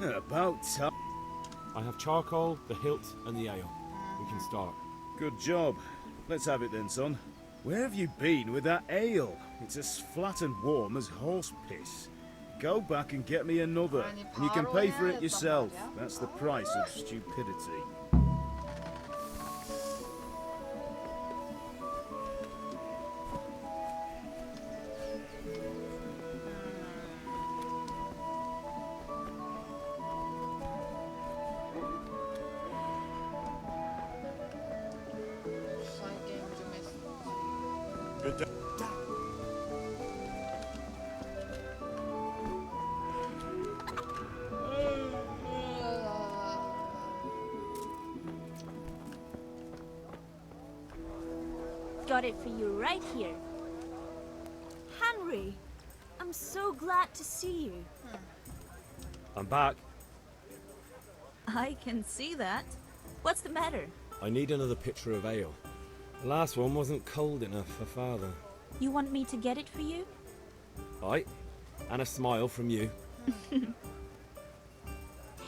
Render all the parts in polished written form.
About time. I have charcoal, the hilt, and the ale. We can start. Good job. Let's have it then, son. Where have you been with that ale? It's as flat and warm as horse piss. Go back and get me another, and you can pay for it yourself. That's the price of stupidity. Got it for you right here. Henry, I'm so glad to see you. I'm back. I can see that. What's the matter? I need another pitcher of ale. The last one wasn't cold enough for Father. You want me to get it for you? Aye, and a smile from you.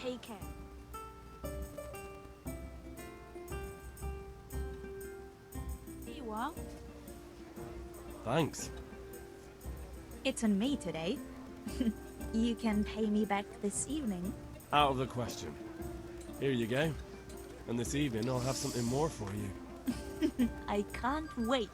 Take care. Here you are. Thanks. It's on me today. You can pay me back this evening. Out of the question. Here you go. And this evening I'll have something more for you. I can't wait.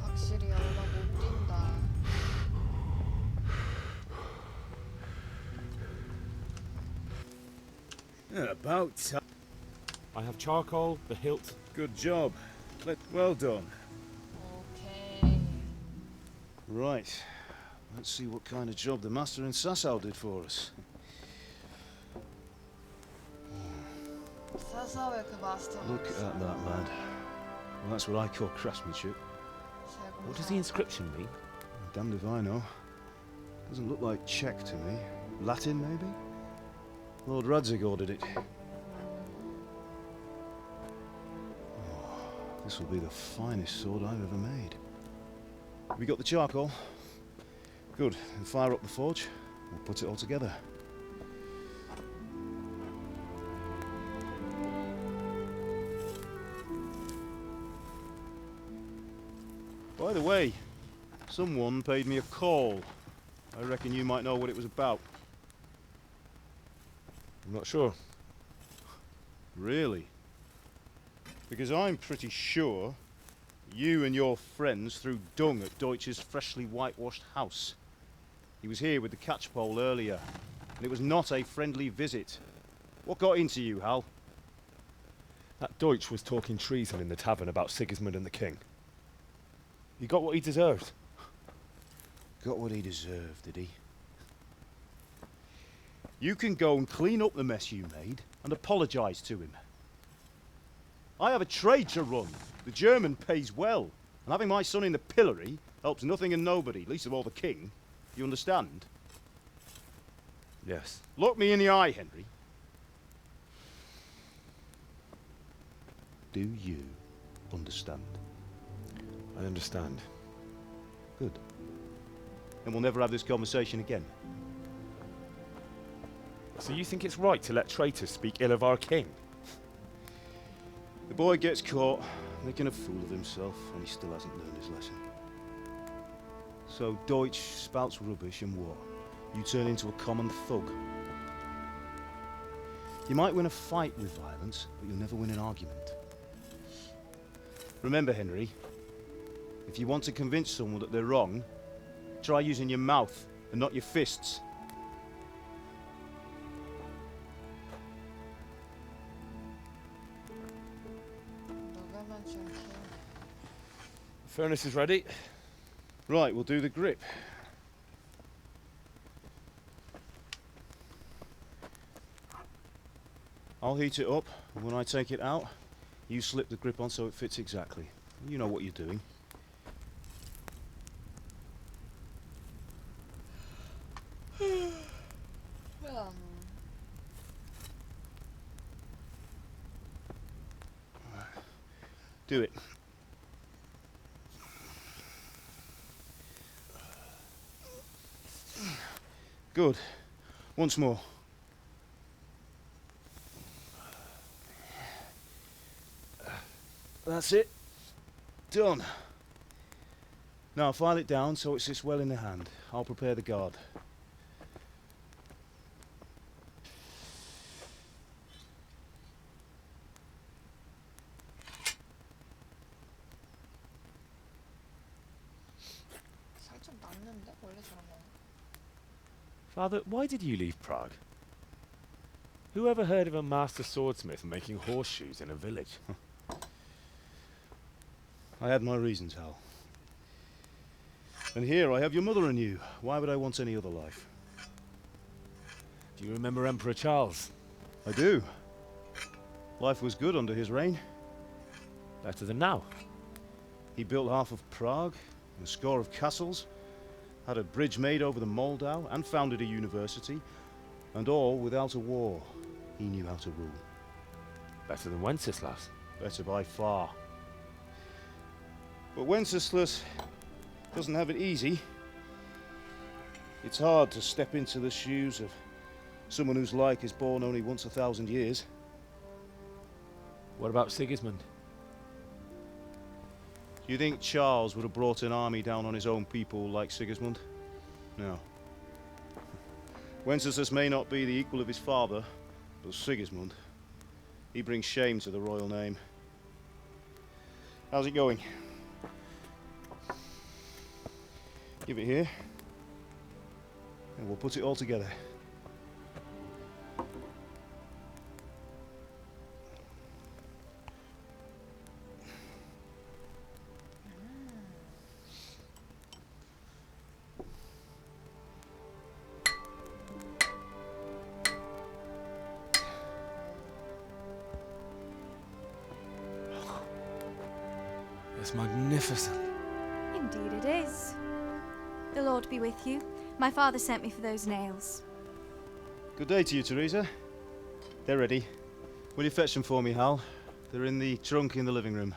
확실히 얼마 못 뛴다. About time. I have charcoal, the hilt. Good job. Well done. 오케이. Right. Let's see what kind of job the master in Sasau did for us. 사사왜 그 마스터. Look at that, lad. Well, that's what I call craftsmanship. What does the inscription mean? Damned if I know. Doesn't look like Czech to me. Latin, maybe? Lord Radzig ordered it. Oh, this will be the finest sword I've ever made. We got the charcoal? Good. Then fire up the forge. We'll put it all together. By the way, someone paid me a call. I reckon you might know what it was about. I'm not sure. Really? Because I'm pretty sure you and your friends threw dung at Deutsch's freshly whitewashed house. He was here with the catchpole earlier, and it was not a friendly visit. What got into you, Hal? That Deutsch was talking treason in the tavern about Sigismund and the king. He got what he deserved. Got what he deserved, did he? You can go and clean up the mess you made and apologise to him. I have a trade to run. The German pays well, and having my son in the pillory helps nothing and nobody, least of all the king. You understand? Yes. Look me in the eye, Henry. Do you understand? I understand. Good. And we'll never have this conversation again. So you think it's right to let traitors speak ill of our king? The boy gets caught making a fool of himself, and he still hasn't learned his lesson. So Deutsch spouts rubbish and war. You turn into a common thug. You might win a fight with violence, but you'll never win an argument. Remember, Henry, if you want to convince someone that they're wrong, try using your mouth and not your fists. 누가만 좀 키. The furnace is ready. Right, we'll do the grip. I'll heat it up, and when I take it out, you slip the grip on so it fits exactly. You know what you're doing. Do it. Good. Once more. That's it. Done. Now file it down so it sits well in the hand. I'll prepare the guard. 살짝 났는데? 원래 저런 거. Father, why did you leave Prague? Who ever heard of a master swordsmith making horseshoes in a village? I had my reasons, Hal. And here I have your mother and you. Why would I want any other life? Do you remember Emperor Charles? I do. Life was good under his reign. Better than now. He built half of Prague, and a score of castles, had a bridge made over the Moldau, and founded a university, and all without a war. He knew how to rule. Better than Wenceslas. Better by far. But Wenceslas doesn't have it easy. It's hard to step into the shoes of someone whose like is born only once 1,000 years. What about Sigismund? Do you think Charles would have brought an army down on his own people like Sigismund? No. Wenceslas may not be the equal of his father, but Sigismund, he brings shame to the royal name. How's it going? Give it here, and we'll put it all together. It's magnificent. Indeed it is. The Lord be with you. My father sent me for those nails. Good day to you, Teresa. They're ready. Will you fetch them for me, Hal? They're in the trunk in the living room.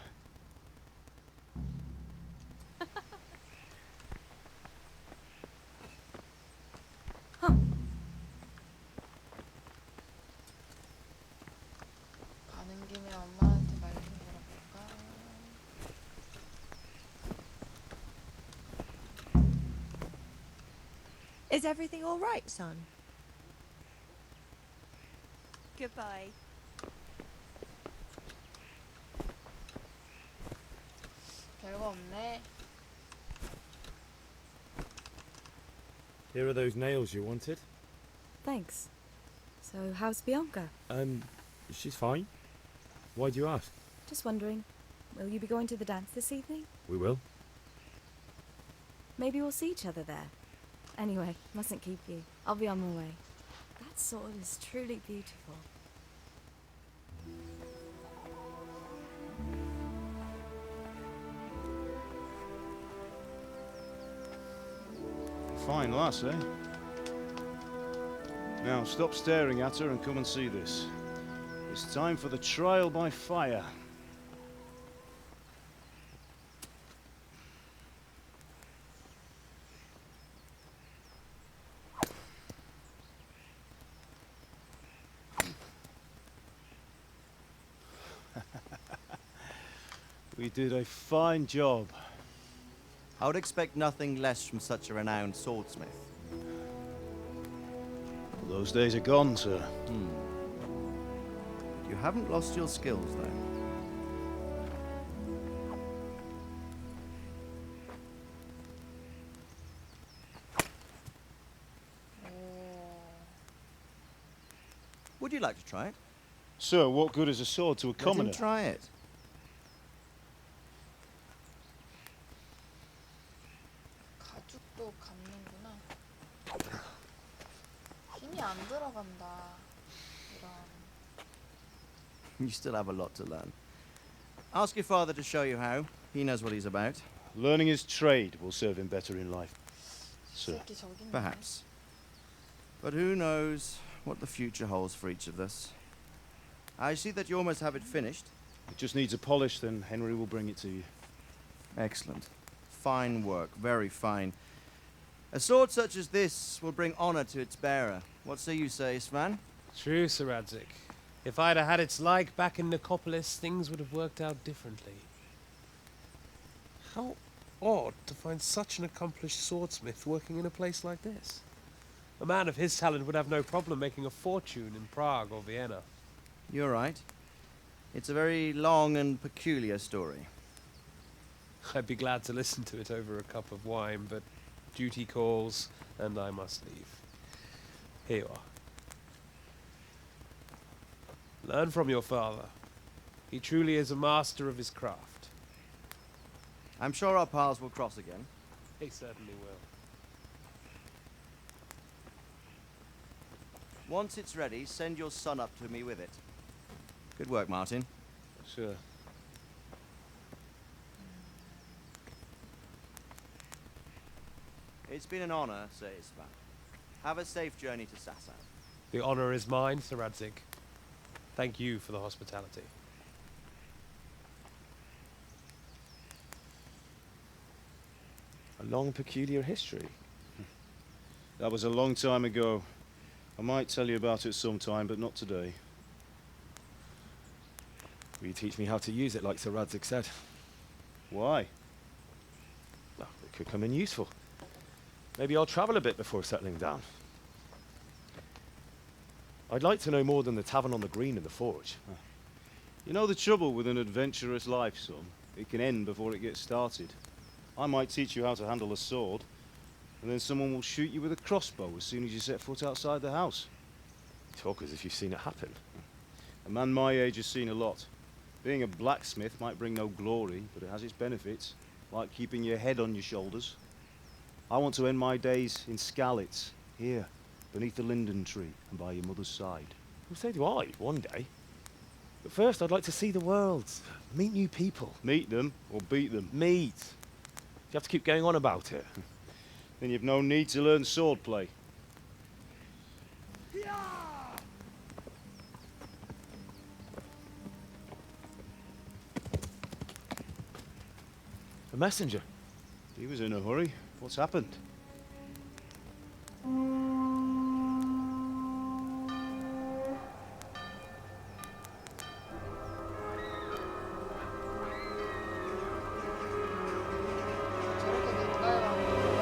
가는 김에 엄마한테 말 좀 걸어볼까? Is everything all right, son? Goodbye. 별거 없네. Here are those nails you wanted. Thanks. So, how's Bianca? She's fine. Why do you ask? Just wondering, will you be going to the dance this evening? We will. Maybe we'll see each other there. Anyway, mustn't keep you. I'll be on my way. That sword is truly beautiful. Fine lass, eh? Now stop staring at her and come and see this. It's time for the trial by fire. We did a fine job. I would expect nothing less from such a renowned swordsmith. Those days are gone, sir. You haven't lost your skills, though. 오. Would you like to try it? Sir, what good is a sword to a Let him commoner? try it. 가죽도 감는구나. 힘이 안 들어간다. 이런. You still have a lot to learn. Ask your father to show you how. He knows what he's about. Learning his trade will serve him better in life, 이 sir. 새끼 저기 있네. Perhaps. But who knows what the future holds for each of us. I see that you almost have it finished. It just needs a polish, then Henry will bring it to you. Excellent. Fine work, very fine. A sword such as this will bring honor to its bearer. What say you, Svan? True, Sir Radzik. If I'd have had its like back in Nicopolis, things would have worked out differently. How odd to find such an accomplished swordsmith working in a place like this. A man of his talent would have no problem making a fortune in Prague or Vienna. You're right. It's a very long and peculiar story. I'd be glad to listen to it over a cup of wine, but duty calls, and I must leave. Here you are. Learn from your father. He truly is a master of his craft. I'm sure our paths will cross again. He certainly will. Once it's ready, send your son up to me with it. Good work, Martin. Sure. It's been an honor, Sir Isvan. Have a safe journey to Sasau. The honor is mine, Sir Radzik. Thank you for the hospitality. A long, peculiar history. That was a long time ago. I might tell you about it sometime, but not today. Will you teach me how to use it like Sir Radzik said? Why? Well, it could come in useful. Maybe I'll travel a bit before settling down. I'd like to know more than the tavern on the green and the forge. You know the trouble with an adventurous life, son? It can end before it gets started. I might teach you how to handle a sword, and then someone will shoot you with a crossbow as soon as you set foot outside the house. You talk as if you've seen it happen. A man my age has seen a lot. Being a blacksmith might bring no glory, but it has its benefits, like keeping your head on your shoulders. I want to end my days in Skalitz, here, beneath the linden tree and by your mother's side. Well, so do I, one day. But first, I'd like to see the world, meet new people. Meet them or beat them. Meet. You have to keep going on about it. Then you've no need to learn swordplay. A messenger. He was in a hurry. What's happened? 저렇게 가까이 가면 뭐랄까.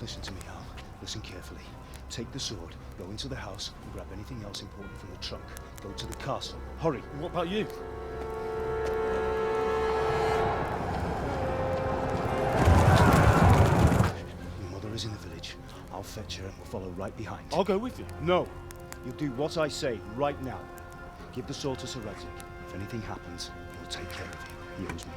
Listen to me, Al. Listen carefully. Take the sword, go into the house, and grab anything else important from the trunk. Go to the castle. Hurry. And what about you? Your mother is in the village. I'll fetch her and we'll follow right behind. I'll go with you. No. You'll do what I say right now. Give the sword to Sir Radzik. If anything happens, he'll take care of you. He owes me.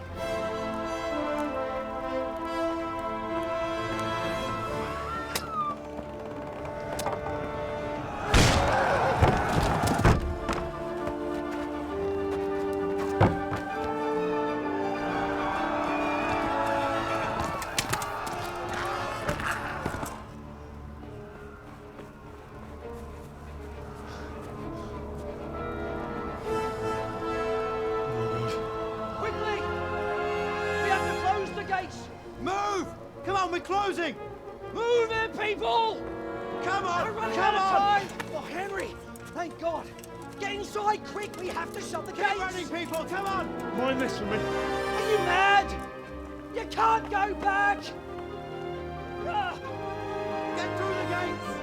Quickly! We have to close the gates! Move! Come on, we're closing! Move it, people! Come on! We're running Come out of on! time! Oh, Henry! Thank God! Get inside, quick! We have to shut the gates! Keep running, people! Come on! Mind this for me. Are you mad? You can't go back! Ah! Get through the gates!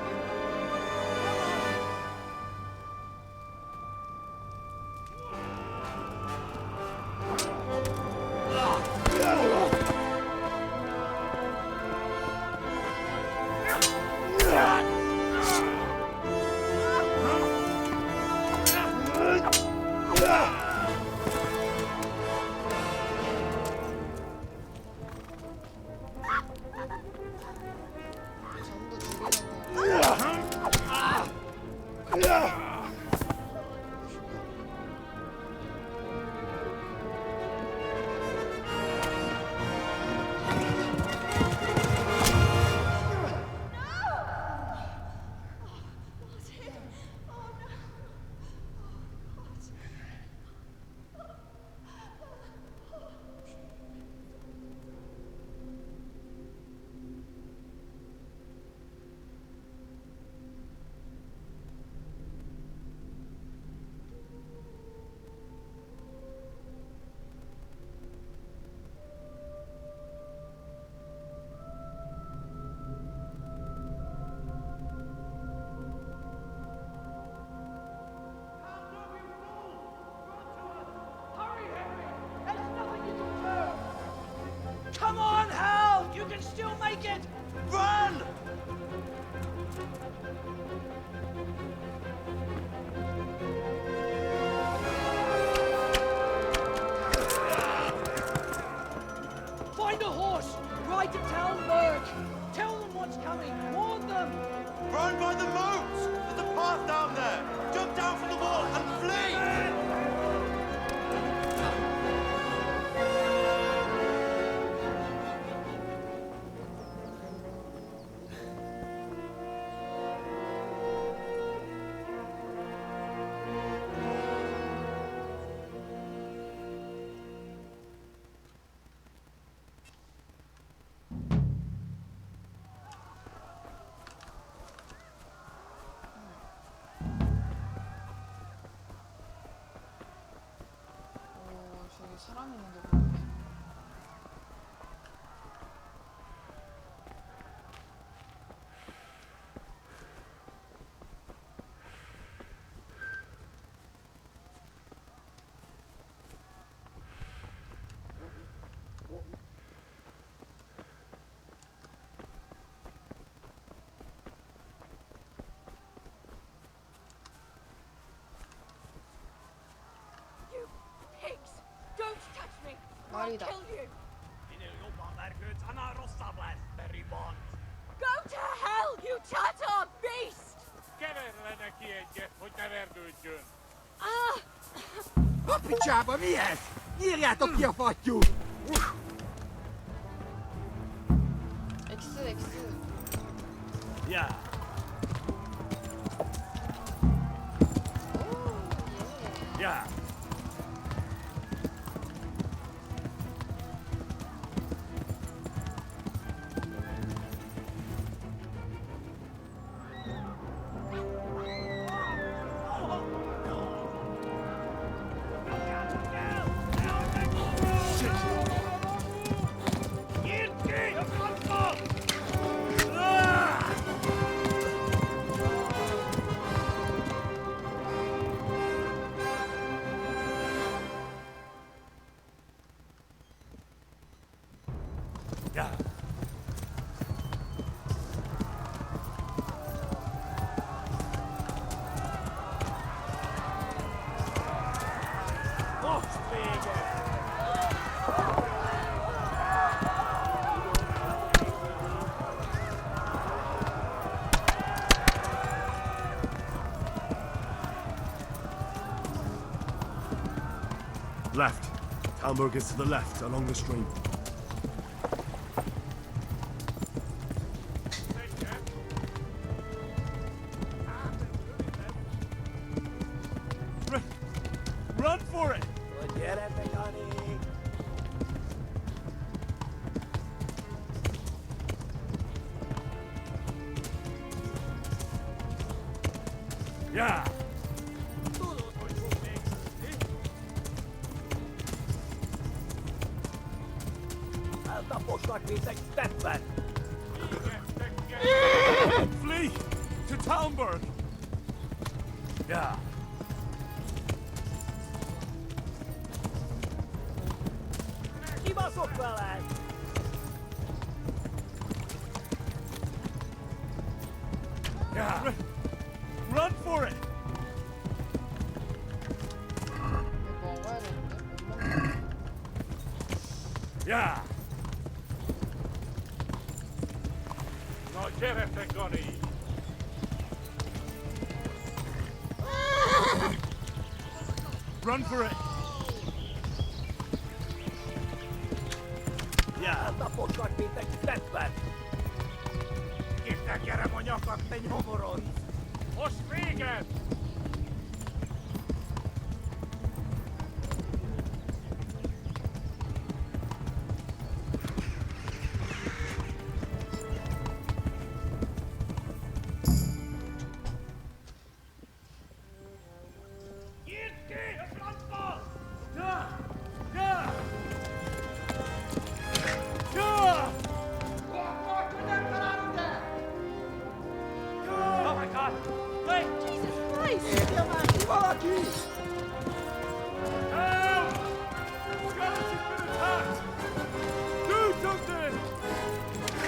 Come on, Hal! You can still make it! Run! Find a horse! Ride to Talmberg! Tell them what's coming! Warn them! Run by the moat! There's a path down there! Jump down from the wall and flee! 오, 저기 사람 있는데 보이네. You pigs! Don't touch me! Or I'll 말이다. kill you! Go to hell, you Tatar beast! Ah! Appicsába, mi ez? Nyírjátok ki a fattyút! X, X. 야, 오, 예. 야. 야. Left. Talmberg is to the left, along the stream. Run for it! Yeah. Flee to Talmberg. Yeah. Yeah. Run for it. 먹어야 되는데 못 먹네. Yeah. No, Run for it! Yeah. Oh my god! Wait! Jesus Christ! Help! Skeleton's been attacked! Do something!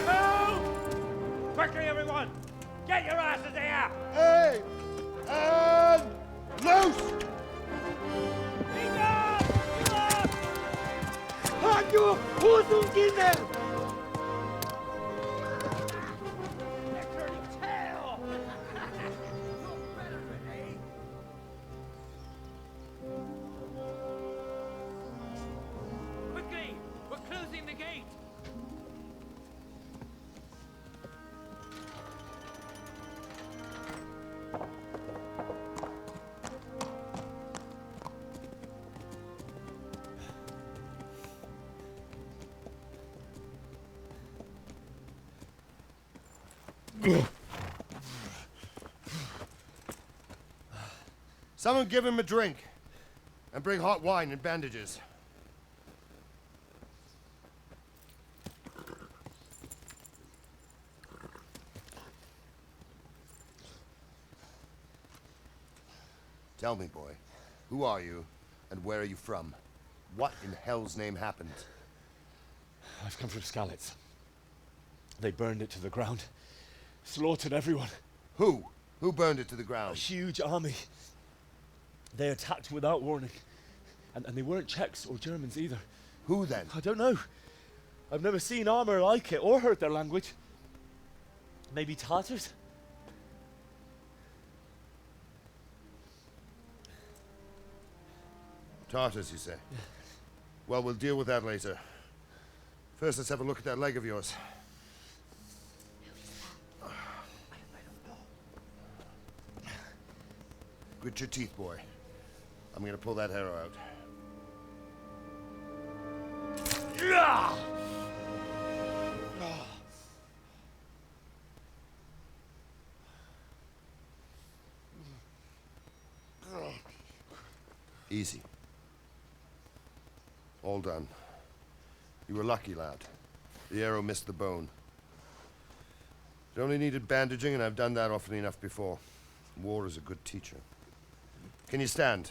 Help! Quickly, everyone! Get your asses here! Hey! And loose! 학교 호승기네! They're turning tail! Quickly! We're closing the gate! Someone give him a drink. And bring hot wine and bandages. Tell me, boy, who are you, and where are you from? What in hell's name happened? I've come from Skalitz. They burned it to the ground. Slaughtered everyone. Who? Who burned it to the A ground? huge army. They attacked without warning. And they weren't Czechs or Germans either. Who then? I don't know. I've never seen armor like it or heard their language. Maybe Tatars? Tartars, you say? Well, we'll deal with that later. First, let's have a look at that leg of yours. Grit your teeth, boy. I'm gonna pull that arrow out. Easy. All done. You were lucky, lad. The arrow missed the bone. It only needed bandaging, and I've done that often enough before. War is a good teacher. Can you stand?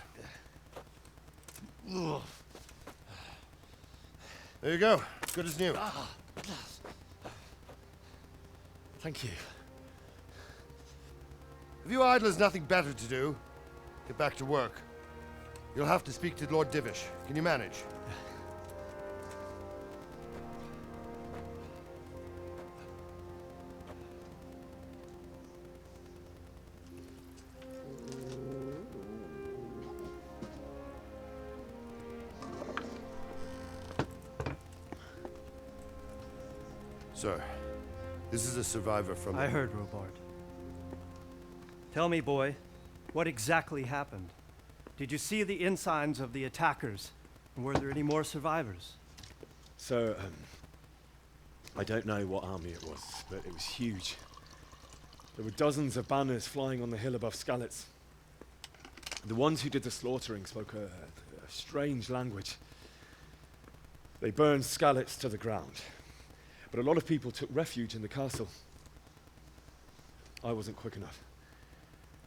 There you go. Good as new. Thank you. If you idlers nothing better to do, get back to work. You'll have to speak to Lord Divish. Can you manage? Sir, this is a survivor from... I heard, Robard. Tell me, boy, what exactly happened? Did you see the ensigns of the attackers? And were there any more survivors? So, I don't know what army it was, but it was huge. There were dozens of banners flying on the hill above Skalitz. The ones who did the slaughtering spoke a strange language. They burned Skalitz to the ground. But a lot of people took refuge in the castle. I wasn't quick enough.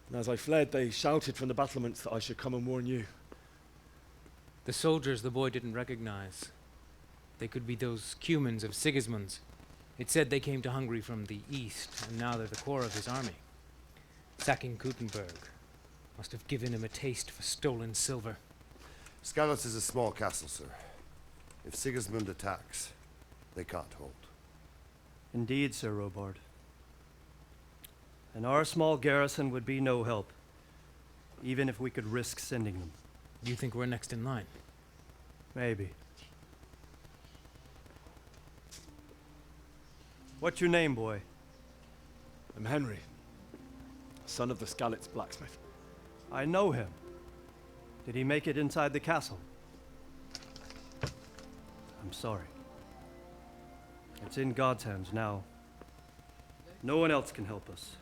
And as I fled, they shouted from the battlements that I should come and warn you. The soldiers the boy didn't recognize. They could be those Cumans of Sigismund's. It said they came to Hungary from the east, and now they're the core of his army. Sacking Gutenberg must have given him a taste for stolen silver. Skalitz is a small castle, sir. If Sigismund attacks, they can't hold. Indeed, Sir Robard. And our small garrison would be no help, even if we could risk sending them. You think we're next in line? Maybe. What's your name, boy? I'm Henry, son of the Skalitz blacksmith. I know him. Did he make it inside the castle? I'm sorry. It's in God's hands now. No one else can help us.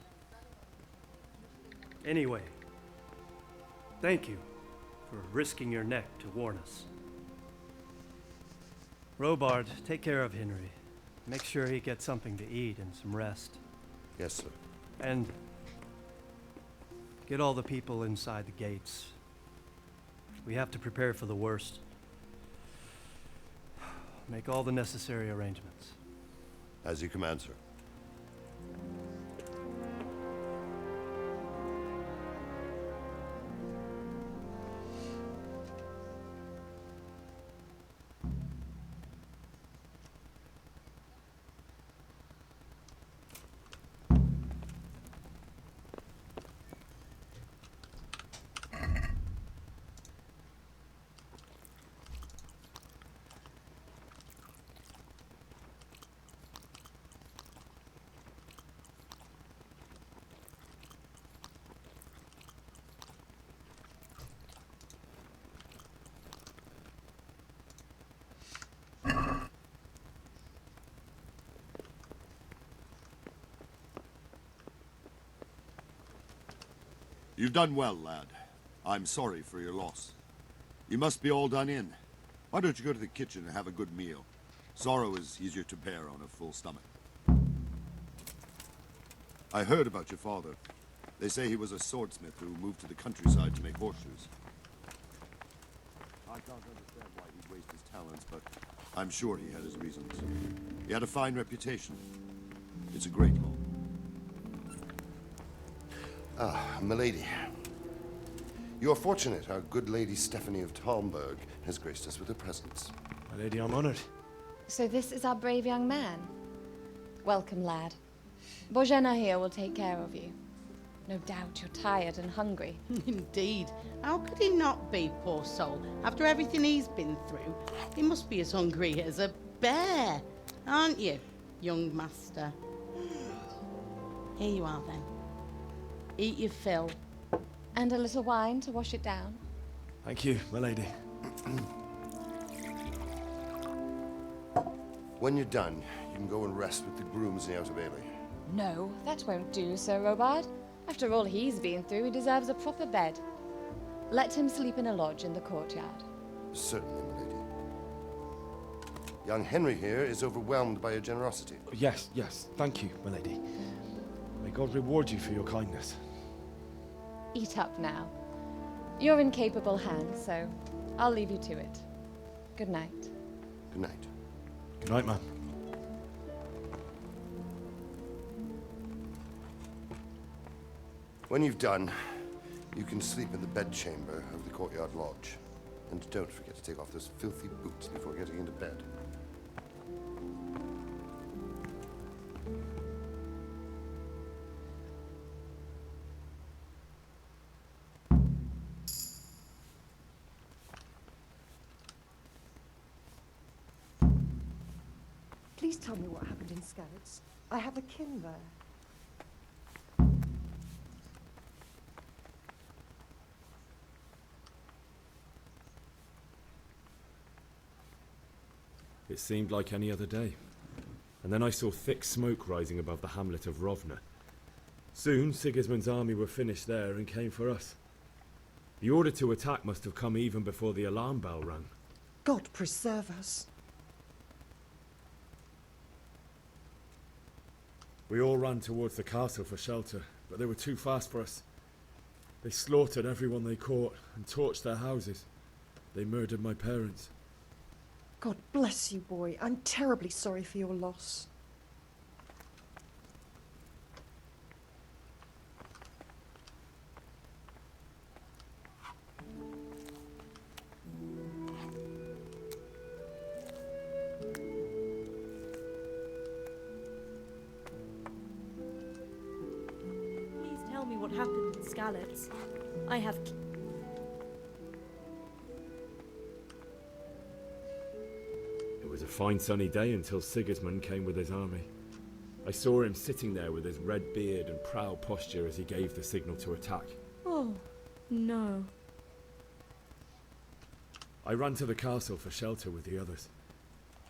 Anyway, thank you for risking your neck to warn us. Robard, take care of Henry. Make sure he gets something to eat and some rest. Yes, sir. And get all the people inside the gates. We have to prepare for the worst. Make all the necessary arrangements. As you command, sir. You've done well, lad. I'm sorry for your loss. You must be all done in. Why don't you go to the kitchen and have a good meal? Sorrow is easier to bear on a full stomach. I heard about your father. They say he was a swordsmith who moved to the countryside to make horseshoes. I can't understand why he'd waste his talents, but I'm sure he had his reasons. He had a fine reputation. It's a great law. Ah, milady. You are fortunate our good lady Stephanie of Talmberg has graced us with her presence. My lady, I'm honored. So this is our brave young man. Welcome, lad. Bojena here will take care of you. No doubt you're tired and hungry. Indeed. How could he not be, poor soul? After everything he's been through, he must be as hungry as a bear, aren't you, young master? Here you are, then. Eat your fill. And a little wine to wash it down. Thank you, my lady. When you're done, you can go and rest with the grooms in the Outer Bailey. No, that won't do, Sir Robard. After all he's been through, he deserves a proper bed. Let him sleep in a lodge in the courtyard. Certainly, milady. Young Henry here is overwhelmed by your generosity. Yes, yes. Thank you, my lady. May God reward you for your kindness. Eat up now. You're in capable hands, so I'll leave you to it. Good night. Good night. Good night, ma'am. When you've done, you can sleep in the bedchamber of the courtyard lodge. And don't forget to take off those filthy boots before getting into bed. Please tell me what happened in Skalitz. I have a kin there. It seemed like any other day. And then I saw thick smoke rising above the hamlet of Rovna. Soon, Sigismund's army were finished there and came for us. The order to attack must have come even before the alarm bell rang. God preserve us. We all ran towards the castle for shelter, but they were too fast for us. They slaughtered everyone they caught and torched their houses. They murdered my parents. God bless you, boy. I'm terribly sorry for your loss. Please tell me what happened in Skalitz. I have... fine sunny day until Sigismund came with his army. I saw him sitting there with his red beard and proud posture as he gave the signal to attack. Oh, no. I ran to the castle for shelter with the others.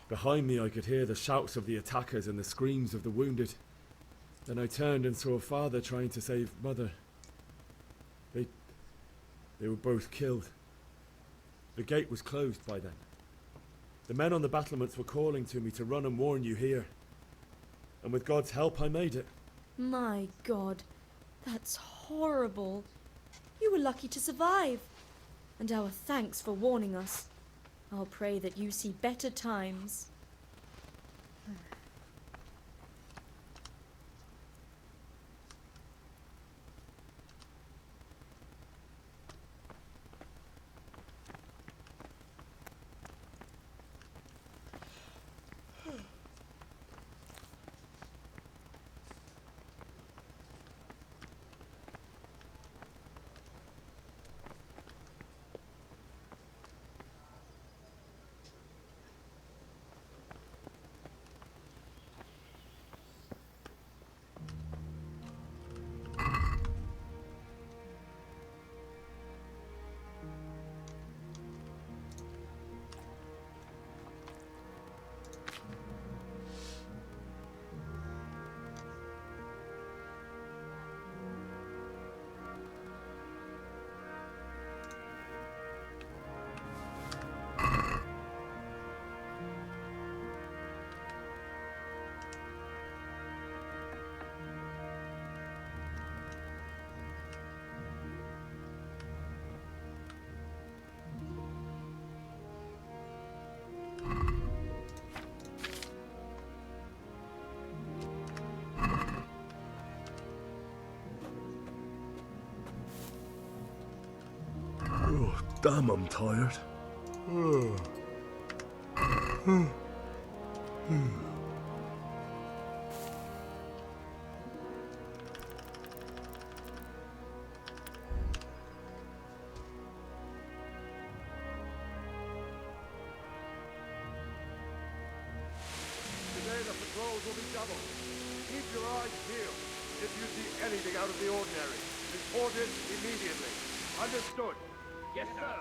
Behind me I could hear the shouts of the attackers and the screams of the wounded. Then I turned and saw Father trying to save Mother. They were both killed. The gate was closed by then. The men on the battlements were calling to me to run and warn you here. And with God's help I made it. My God, that's horrible. You were lucky to survive. And our thanks for warning us. I'll pray that you see better times. Oh, damn, I'm tired. Today the patrols will be doubled. Keep your eyes peeled. If you see anything out of the ordinary, report it immediately. Understood? Yes, sir.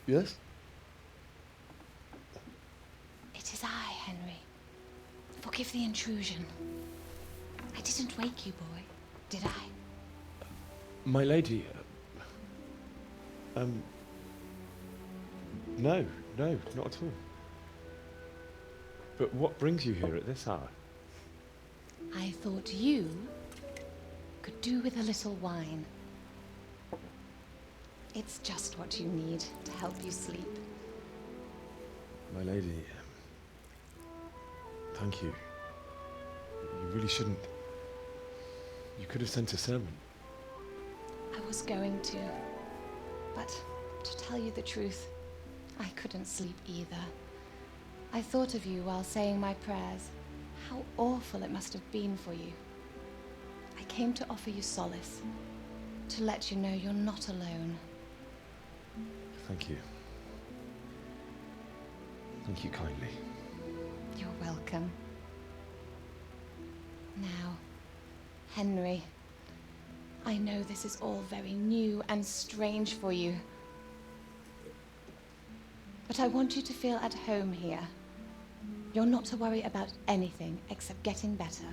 Yes? It is I, Henry. Forgive the intrusion. I didn't wake you, boy, did I? My lady, no, not at all. But what brings you here at this hour? I thought you could do with a little wine. It's just what you need to help you sleep. My lady, thank you. You really shouldn't. You could have sent a servant. I was going to, but to tell you the truth, I couldn't sleep either. I thought of you while saying my prayers. How awful it must have been for you. I came to offer you solace, to let you know you're not alone. Thank you. Thank you kindly. You're welcome. Now, Henry, I know this is all very new and strange for you, but I want you to feel at home here. You're not to worry about anything except getting better.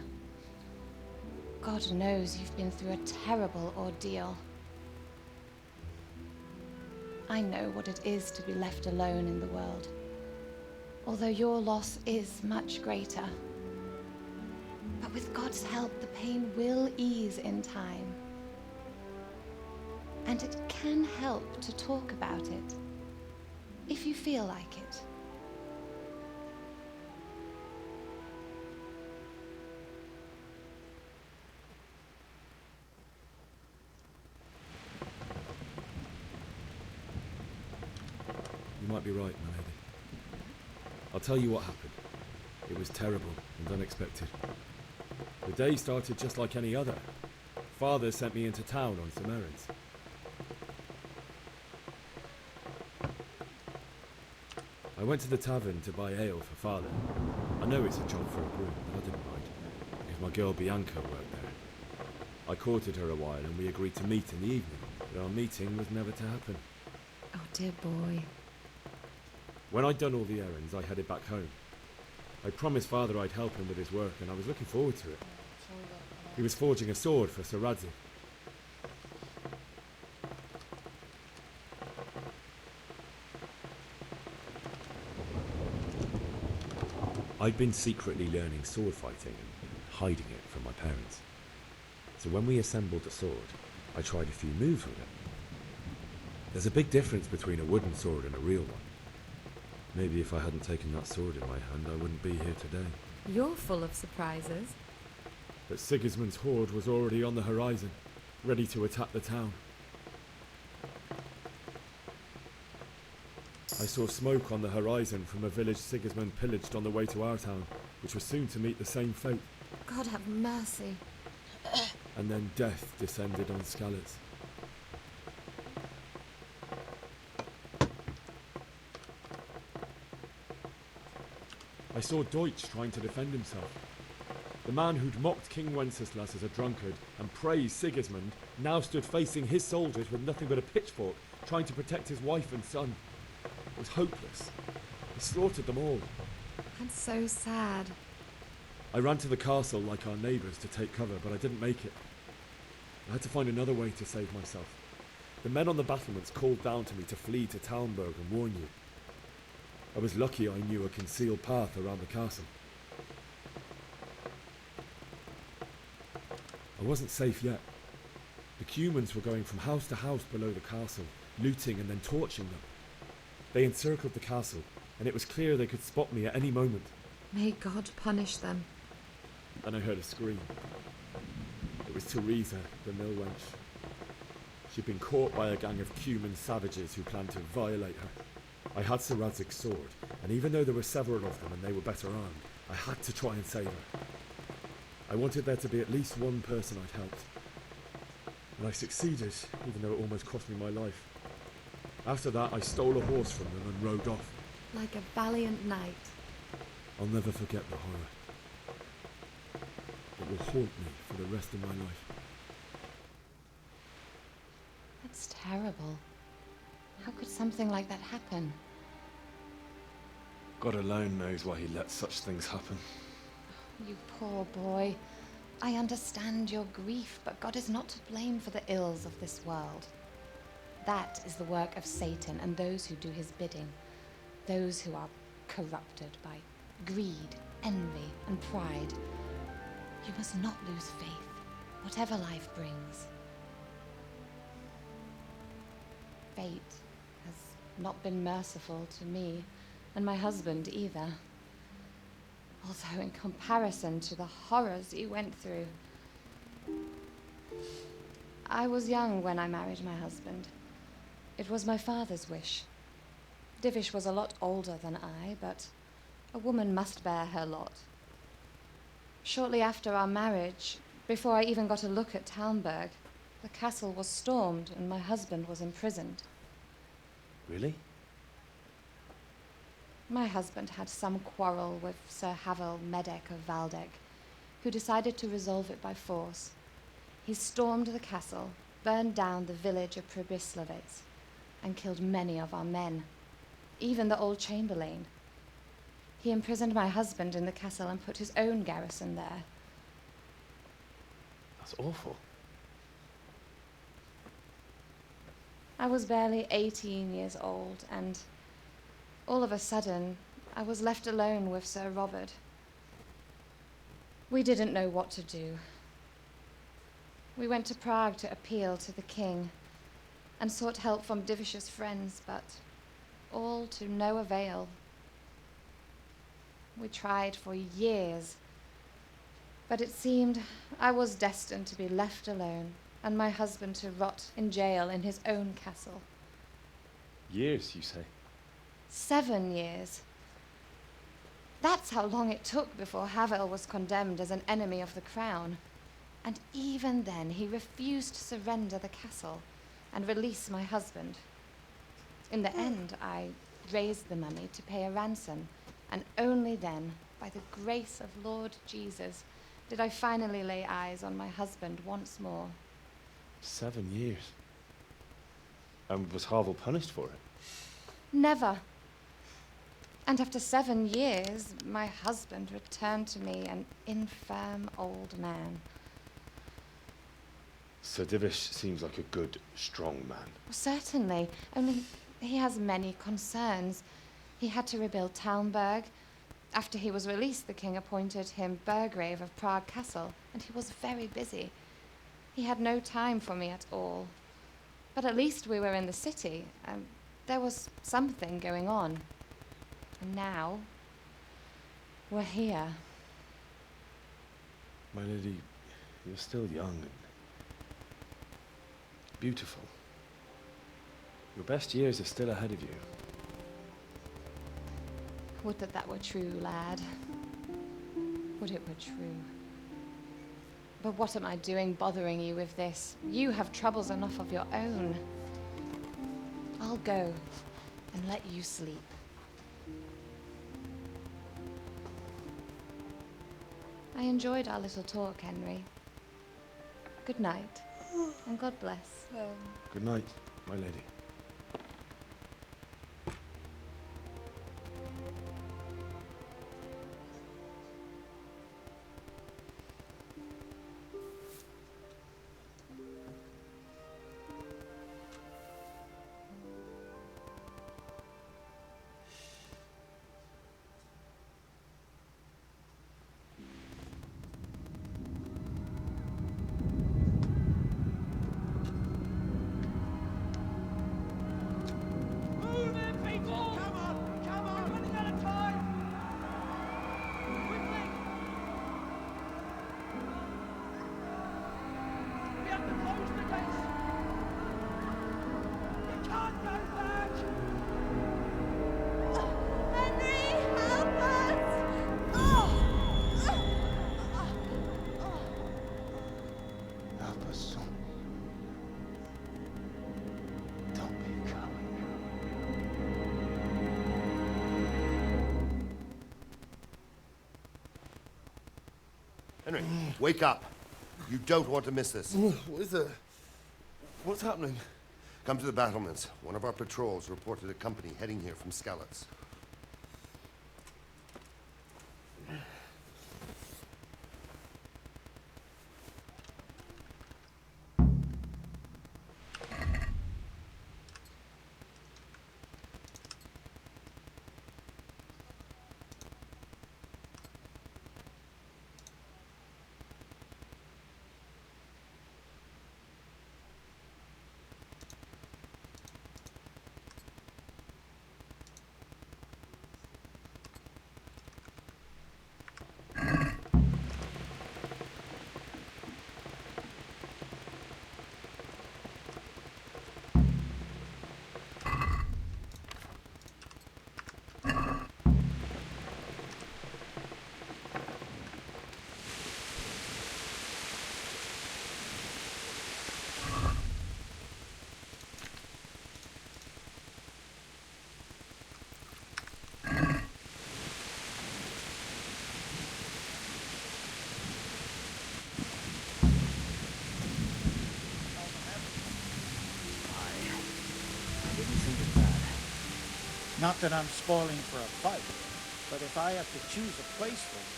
God knows you've been through a terrible ordeal. I know what it is to be left alone in the world, although your loss is much greater. But with God's help, the pain will ease in time. And it can help to talk about it, if you feel like it. You might be right, my lady. I'll tell you what happened. It was terrible and unexpected. The day started just like any other. Father sent me into town on some errands. I went to the tavern to buy ale for Father. I know it's a job for a groom, but I didn't mind, because my girl Bianca worked there. I courted her a while and we agreed to meet in the evening, but our meeting was never to happen. Oh, dear boy. When I'd done all the errands, I headed back home. I promised Father I'd help him with his work, and I was looking forward to it. He was forging a sword for Sir Radzi. I'd been secretly learning sword fighting and hiding it from my parents. So when we assembled the sword, I tried a few moves with it. There's a big difference between a wooden sword and a real one. Maybe if I hadn't taken that sword in my hand, I wouldn't be here today. You're full of surprises. But Sigismund's horde was already on the horizon, ready to attack the town. I saw smoke on the horizon from a village Sigismund pillaged on the way to our town, which was soon to meet the same fate. God have mercy. And then death descended on Skalitz. I saw Deutsch trying to defend himself. The man who'd mocked King Wenceslas as a drunkard and praised Sigismund now stood facing his soldiers with nothing but a pitchfork, trying to protect his wife and son. It was hopeless. He slaughtered them all. That's so sad. I ran to the castle like our neighbours to take cover, but I didn't make it. I had to find another way to save myself. The men on the battlements called down to me to flee to Talmberg and warn you. I was lucky I knew a concealed path around the castle. I wasn't safe yet. The Cumans were going from house to house below the castle, looting and then torching them. They encircled the castle, and it was clear they could spot me at any moment. May God punish them. Then I heard a scream. It was Teresa, the mill wench. She'd been caught by a gang of Cuman savages who planned to violate her. I had Sir Radzig's sword, and even though there were several of them and they were better armed, I had to try and save her. I wanted there to be at least one person I'd helped. And I succeeded, even though it almost cost me my life. After that, I stole a horse from them and rode off. Like a valiant knight. I'll never forget the horror. It will haunt me for the rest of my life. That's terrible. How could something like that happen? God alone knows why he lets such things happen. You poor boy. I understand your grief, but God is not to blame for the ills of this world. That is the work of Satan and those who do his bidding. Those who are corrupted by greed, envy, and pride. You must not lose faith, whatever life brings. Fate has not been merciful to me, and my husband either. Although in comparison to the horrors you went through. I was young when I married my husband. It was my father's wish. Divish was a lot older than I, but a woman must bear her lot. Shortly after our marriage, before I even got a look at Talmberg, the castle was stormed and my husband was imprisoned. Really? My husband had some quarrel with Sir Havel Medek of Valdek, who decided to resolve it by force. He stormed the castle, burned down the village of Pribyslavitz, and killed many of our men, even the old chamberlain. He imprisoned my husband in the castle and put his own garrison there. That's awful. I was barely 18 years old, and all of a sudden, I was left alone with Sir Robert. We didn't know what to do. We went to Prague to appeal to the king and sought help from Divish's friends, but all to no avail. We tried for years, but it seemed I was destined to be left alone and my husband to rot in jail in his own castle. Years, you say? 7 years. That's how long it took before Havel was condemned as an enemy of the crown. And even then, he refused to surrender the castle and release my husband. In the end, I raised the money to pay a ransom, and only then, by the grace of Lord Jesus, did I finally lay eyes on my husband once more. 7 years. And was Harville punished for it? Never. And after 7 years, my husband returned to me an infirm old man. Sir Divish seems like a good, strong man. Certainly, only he has many concerns. He had to rebuild Talmberg. After he was released, the king appointed him Burgrave of Prague Castle, and he was very busy. He had no time for me at all. But at least we were in the city, and there was something going on. And now, we're here. My lady, you're still young and beautiful. Your best years are still ahead of you. Would that were true, lad. Would it were true. But what am I doing bothering you with this? You have troubles enough of your own. I'll go and let you sleep. I enjoyed our little talk, Henry. Good night, and God bless. Good night, my lady. Henry, wake up. You don't want to miss this. What is it? What's happening? Come to the battlements. One of our patrols reported a company heading here from Skalitz. Not that I'm spoiling for a fight, but if I have to choose a place for you,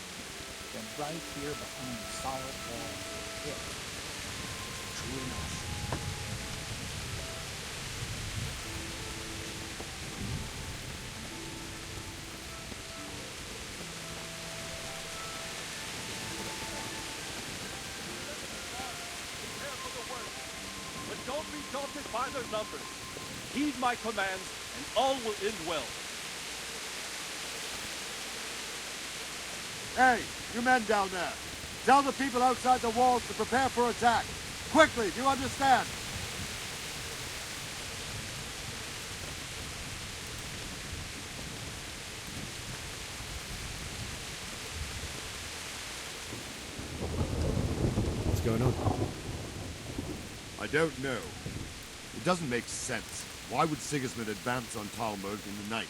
then right here behind the solid walls is it. True enough. But don't be daunted by their numbers. Heed my commands, and all will end well. Hey, you men down there. Tell the people outside the walls to prepare for attack. Quickly, do you understand? going on? I don't know. It doesn't make sense. Why would Sigismund advance on Talmberg in the night?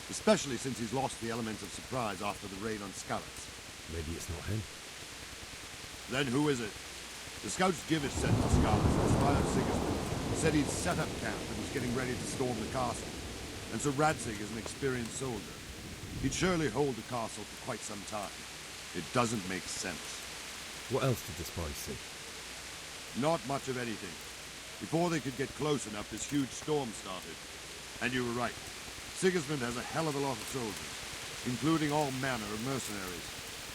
Especially since he's lost the element of surprise after the raid on Skalitz. Maybe it's not him. Then who is it? The scouts Givish sent to Skalitz and spied Sigismund. Said he'd set up camp and was getting ready to storm the castle. And so Radzig is an experienced soldier. He'd surely hold the castle for quite some time. It doesn't make sense. What else did the spies see? Not much of anything. Before they could get close enough, this huge storm started. And you were right. Sigismund has a hell of a lot of soldiers, including all manner of mercenaries.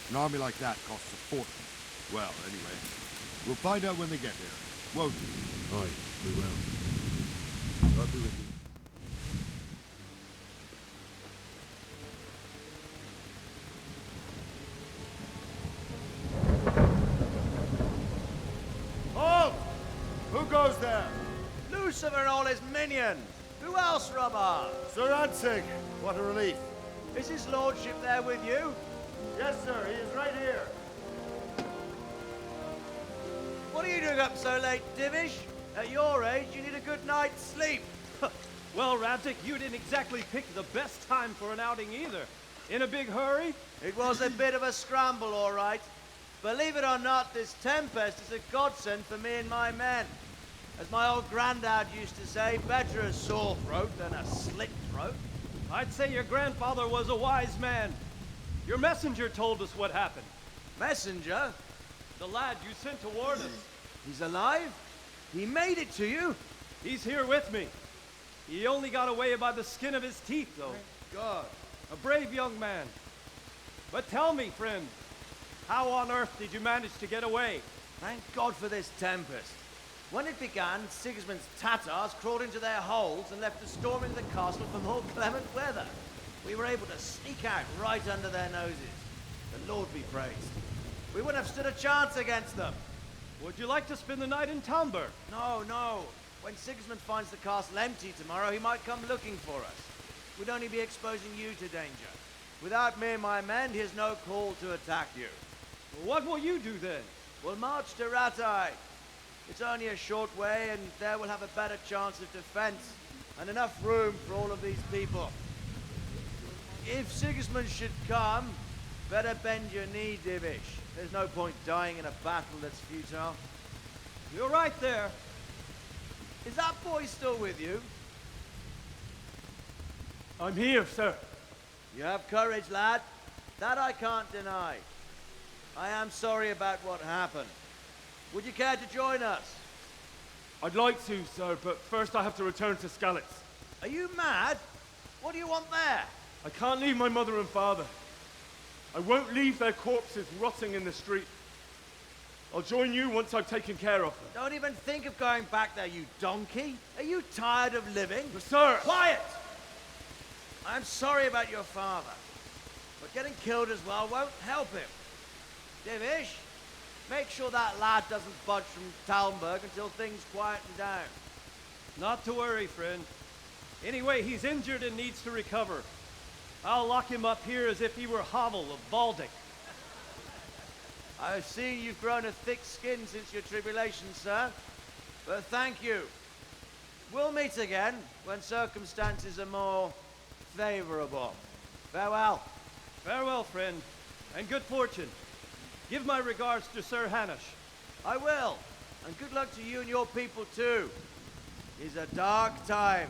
An army like that costs a fortune. Well, anyway, we'll find out when they get here, won't we? Aye, we will. God be with you. Halt! Who goes there? Lucifer and all his minions. Who else, Robert? Sir Radzig. What a relief. Is his lordship there with you? Yes, sir. He is right here. What are you doing up so late, Divish? At your age, you need a good night's sleep. Well, Radzig, you didn't exactly pick the best time for an outing either. In a big hurry? It was a bit of a scramble, all right. Believe it or not, this tempest is a godsend for me and my men. As my old granddad used to say, better a sore throat than a slit throat. I'd say your grandfather was a wise man. Your messenger told us what happened. Messenger? The lad you sent to warn us. He's alive? He made it to you? He's here with me. He only got away by the skin of his teeth, though. Thank God. A brave young man. But tell me, friend, how on earth did you manage to get away? Thank God for this tempest. When it began, Sigismund's Tatars crawled into their holes and left us storming the castle for more clement weather. We were able to sneak out right under their noses. The Lord be praised. We wouldn't have stood a chance against them. Would you like to spend the night in Talmberg? No, no. When Sigismund finds the castle empty tomorrow, he might come looking for us. We'd only be exposing you to danger. Without me and my men, he has no call to attack you. Well, what will you do then? We'll march to Rattay. It's only a short way, and there we'll have a better chance of defense and enough room for all of these people. If Sigismund should come, better bend your knee, Divish. There's no point dying in a battle that's futile. You're right there. Is that boy still with you? I'm here, sir. You have courage, lad. That I can't deny. I am sorry about what happened. Would you care to join us? I'd like to, sir, but first I have to return to Skalitz. Are you mad? What do you want there? I can't leave my mother and father. I won't leave their corpses rotting in the street. I'll join you once I've taken care of them. Don't even think of going back there, you donkey. Are you tired of living? But sir! Quiet! I'm sorry about your father, but getting killed as well won't help him. Divish, make sure that lad doesn't budge from Talmberg until things quieten down. Not to worry, friend. Anyway, he's injured and needs to recover. I'll lock him up here as if he were Havel of Baldic. I see you've grown a thick skin since your tribulation, sir. But thank you. We'll meet again when circumstances are more favorable. Farewell. Farewell, friend, and good fortune. Give my regards to Sir Hanush. I will. And good luck to you and your people, too. These are dark times.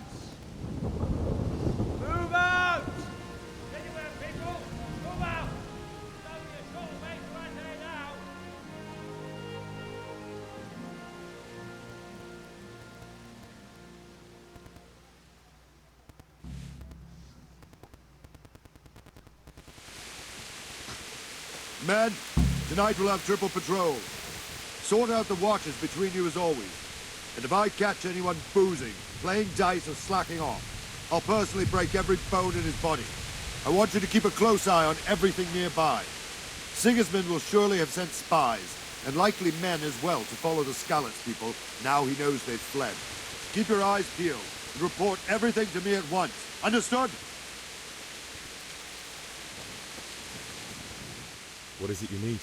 Move out! Anywhere, people! Move out! It's only a short way to right there now. Men, tonight we'll have triple patrol. Sort out the watches between you as always. And if I catch anyone boozing, playing dice or slacking off, I'll personally break every bone in his body. I want you to keep a close eye on everything nearby. Sigismund will surely have sent spies, and likely men as well, to follow the Skalitz people now he knows they've fled. Keep your eyes peeled and report everything to me at once. Understood? What is it you need?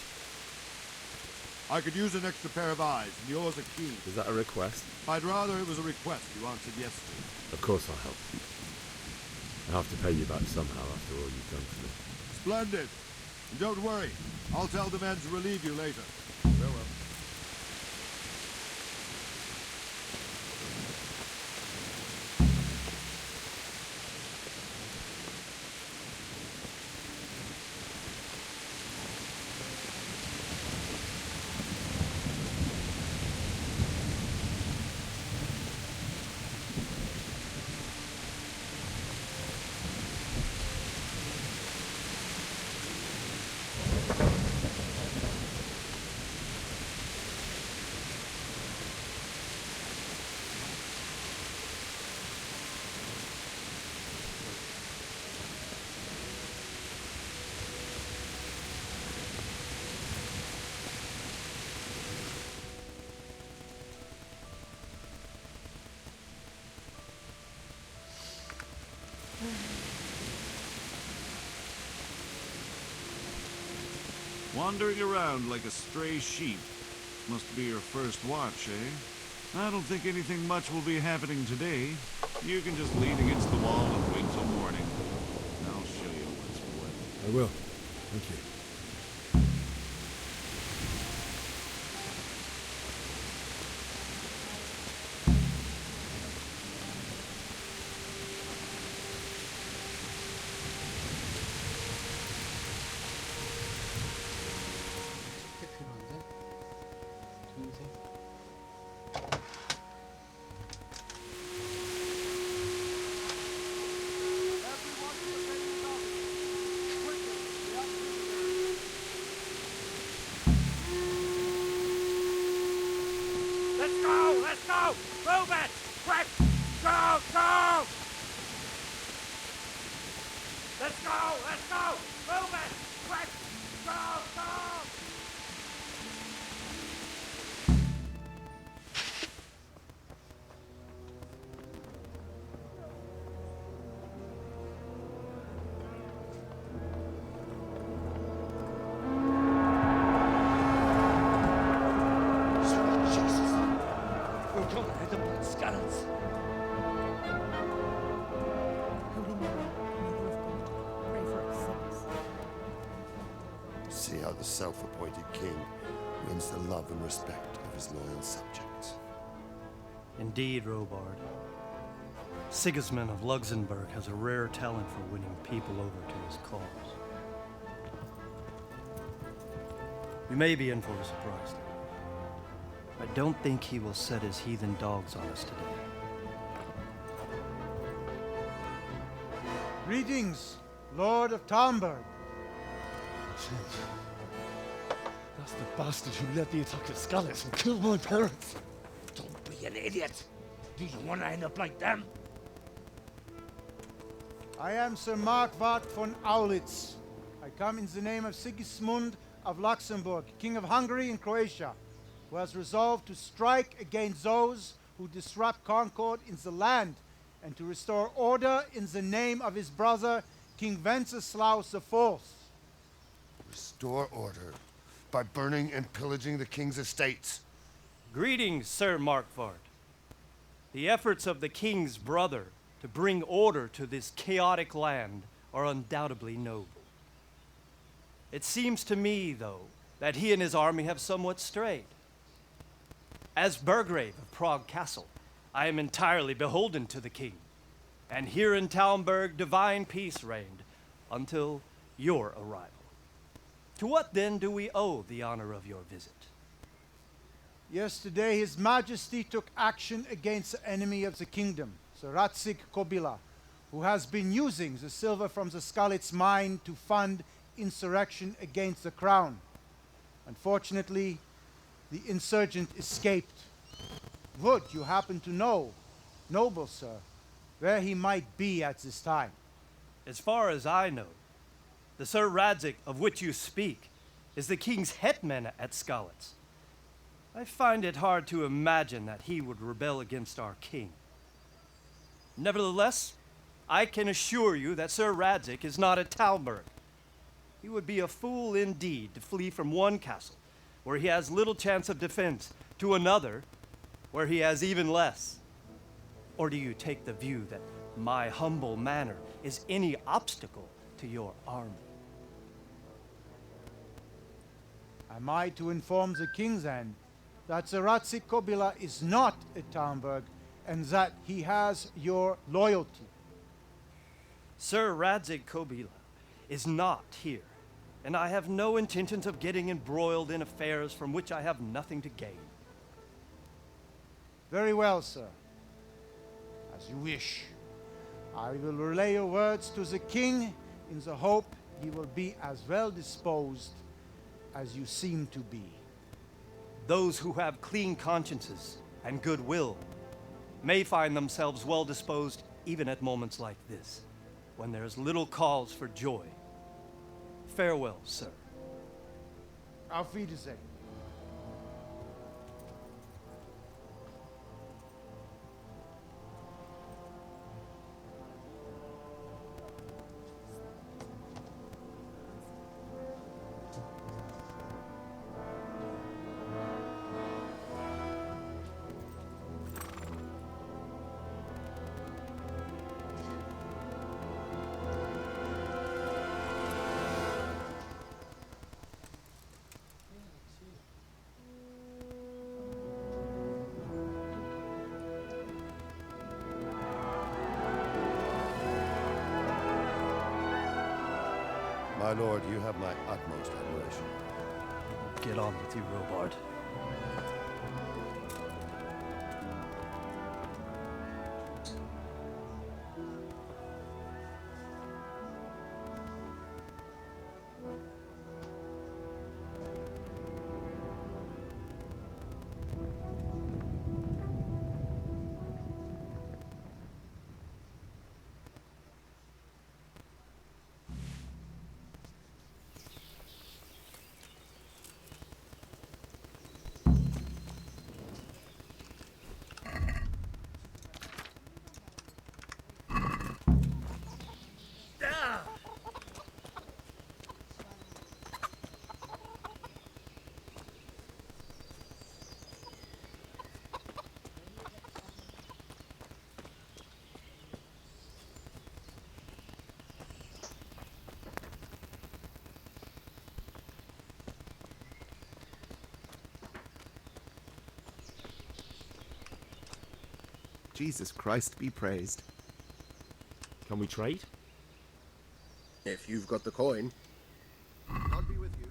I could use an extra pair of eyes, and yours are keen. Is that a request? I'd rather it was a request you answered yes to. Of course I'll help. I have to pay you back somehow after all you've done for me. Splendid. And don't worry, I'll tell the men to relieve you later. Farewell. Wandering around like a stray sheep. Must be your first watch, eh? I don't think anything much will be happening today. You can just lean against the wall and wait till morning. I'll show you what's what. I will. Thank you. Let's go! Move it! Quick! Go! Go! Let's go! Let's go! Move it! Quick! Go! Go! See how the self-appointed king wins the love and respect of his loyal subjects. Indeed, Robard. Sigismund of Luxembourg has a rare talent for winning people over to his cause. We may be in for a surprise. I don't think he will set his heathen dogs on us today. Greetings, Lord of Talmberg. That's the bastard who led the attack at Skalitz and killed my parents. Don't be an idiot. Do you want to end up like them? I am Sir Markwart von Aulitz. I come in the name of Sigismund of Luxembourg, King of Hungary and Croatia, who has resolved to strike against those who disrupt concord in the land and to restore order in the name of his brother, King Wenceslaus IV. Restore order by burning and pillaging the king's estates. Greetings, Sir Markwart. The efforts of the king's brother to bring order to this chaotic land are undoubtedly noble. It seems to me, though, that he and his army have somewhat strayed. As Burgrave of Prague Castle, I am entirely beholden to the king, and here in Talmberg divine peace reigned until your arrival. To what then do we owe the honor of your visit? Yesterday, His Majesty took action against the enemy of the kingdom, Sir Radzig Kobyla, who has been using the silver from the Skalitz mine to fund insurrection against the crown. Unfortunately, the insurgent escaped. Would you happen to know, noble sir, where he might be at this time? As far as I know, the Sir Radzig of which you speak is the king's hetman at Skalitz. I find it hard to imagine that he would rebel against our king. Nevertheless, I can assure you that Sir Radzig is not at Talmberg. He would be a fool indeed to flee from one castle where he has little chance of defense, to another, where he has even less? Or do you take the view that my humble manner is any obstacle to your army? Am I to inform the king then that the Ratzik Kobila is not at Talmberg and that he has your loyalty? Sir Radzig Kobila is not here, and I have no intentions of getting embroiled in affairs from which I have nothing to gain. Very well, sir. As you wish. I will relay your words to the king in the hope he will be as well disposed as you seem to be. Those who have clean consciences and goodwill may find themselves well disposed even at moments like this, when there is little cause for joy. Farewell, sir. Auf Wiedersehen. My lord, you have my utmost admiration. Get on with you, Robard. Jesus Christ be praised. Can we trade? If you've got the coin. God be with you.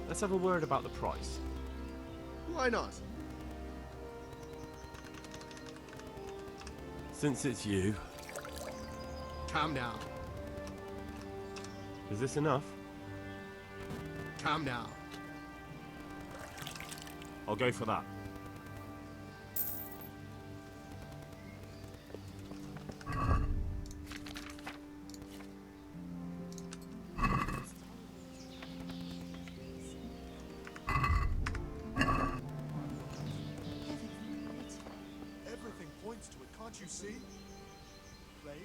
Let's have a word about the price. Why not? Since it's you. Calm down. Is this enough? Calm down. I'll go for that. Everything points to it, can't you see? Plague.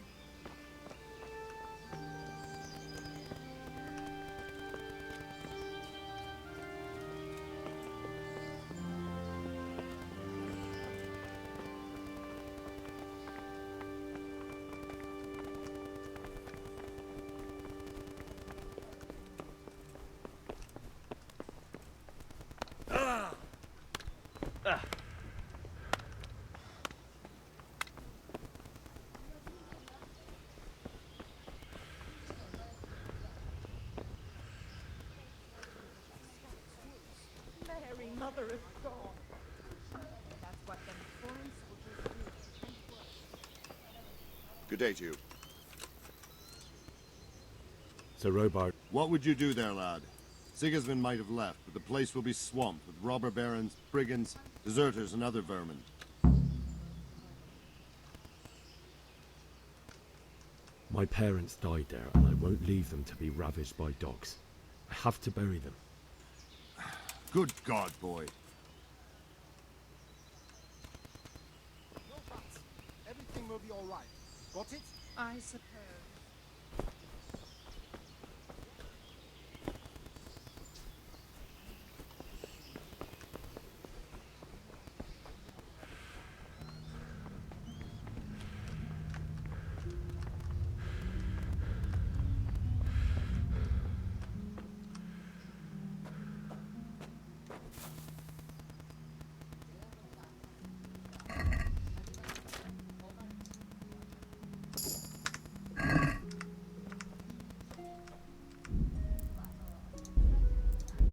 mother is gone. That's what them foreign soldiers do. Good day to you. Sir Robart. What would you do there, lad? Sigismund might have left, but the place will be swamped with robber barons, brigands, deserters, and other vermin. My parents died there, and I won't leave them to be ravaged by dogs. I have to bury them. Good God, boy. No fuss. Everything will be all right. Got it? I suppose.